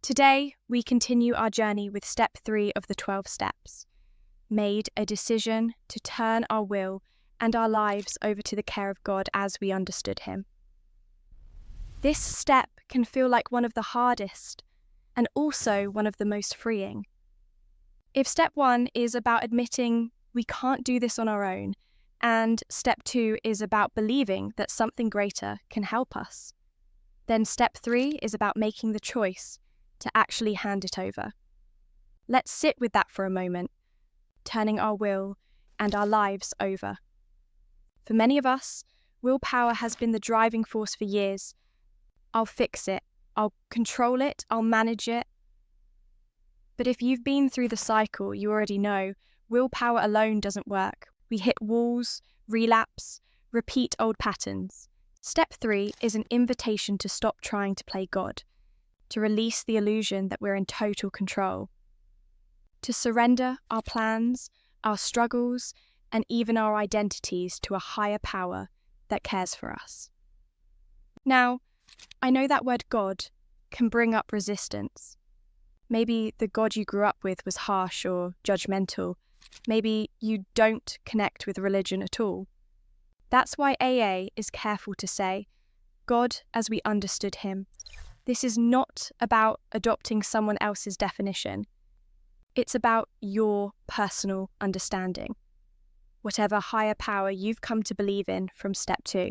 Today, we continue our journey with step 3 of the 12 steps. Made a decision to turn our will and our lives over to the care of God as we understood Him. This step can feel like one of the hardest and also one of the most freeing. If step 1 is about admitting we can't do this on our own, and step 2 is about believing that something greater can help us, then step 3 is about making the choice to actually hand it over. Let's sit with that for a moment, turning our will and our lives over. For many of us, willpower has been the driving force for years. I'll fix it, I'll control it, I'll manage it. But if you've been through the cycle, you already know willpower alone doesn't work. We hit walls, relapse, repeat old patterns. Step 3 is an invitation to stop trying to play God, to release the illusion that we're in total control, to surrender our plans, our struggles, and even our identities to a higher power that cares for us. Now, I know that word God can bring up resistance. Maybe the God you grew up with was harsh or judgmental. Maybe you don't connect with religion at all. That's why AA is careful to say, God as we understood Him. This is not about adopting someone else's definition. It's about your personal understanding, whatever higher power you've come to believe in from step 2.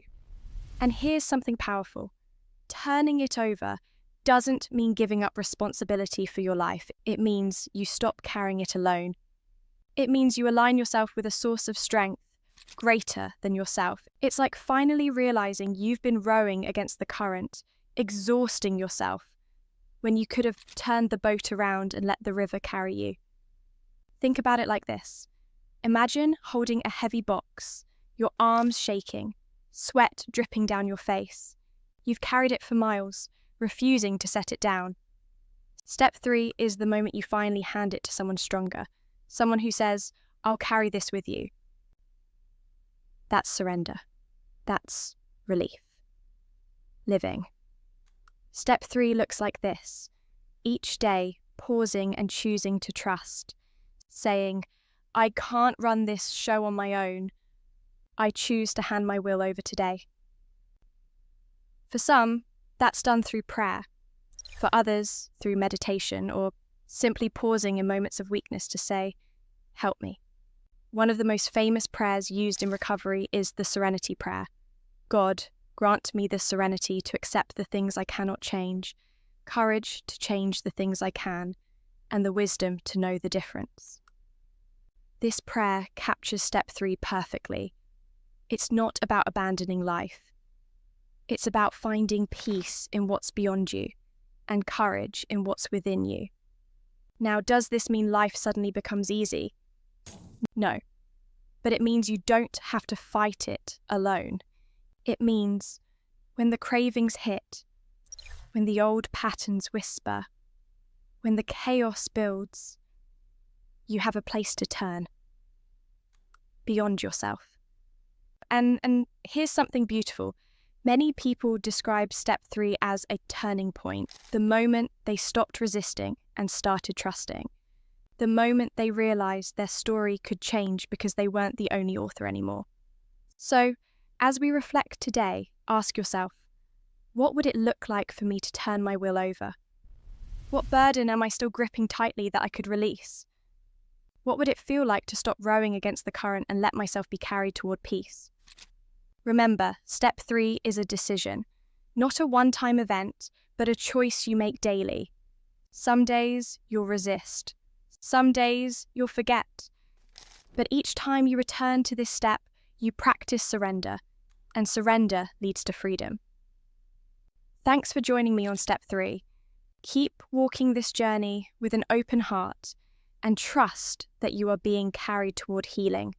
And here's something powerful. Turning it over doesn't mean giving up responsibility for your life. It means you stop carrying it alone. It means you align yourself with a source of strength greater than yourself. It's like finally realizing you've been rowing against the current, exhausting yourself, when you could have turned the boat around and let the river carry you. Think about it like this. Imagine holding a heavy box, your arms shaking, sweat dripping down your face. You've carried it for miles, refusing to set it down. Step 3 is the moment you finally hand it to someone stronger, someone who says, I'll carry this with you. That's surrender. That's relief. Living. Step 3 looks like this. Each day, pausing and choosing to trust, saying, I can't run this show on my own. I choose to hand my will over today. For some, that's done through prayer. For others, through meditation, or simply pausing in moments of weakness to say, help me. One of the most famous prayers used in recovery is the Serenity Prayer. God, grant me the serenity to accept the things I cannot change, courage to change the things I can, and the wisdom to know the difference. This prayer captures step 3 perfectly. It's not about abandoning life. It's about finding peace in what's beyond you and courage in what's within you. Now, does this mean life suddenly becomes easy? No, but it means you don't have to fight it alone. It means when the cravings hit, when the old patterns whisper, when the chaos builds, you have a place to turn beyond yourself. And here's something beautiful. Many people describe step 3 as a turning point, the moment they stopped resisting and started trusting, the moment they realized their story could change because they weren't the only author anymore. So, as we reflect today, ask yourself, what would it look like for me to turn my will over? What burden am I still gripping tightly that I could release? What would it feel like to stop rowing against the current and let myself be carried toward peace? Remember, step 3 is a decision, not a one-time event, but a choice you make daily. Some days you'll resist. Some days you'll forget. But each time you return to this step, you practice surrender, and surrender leads to freedom. Thanks for joining me on step 3. Keep walking this journey with an open heart and trust that you are being carried toward healing.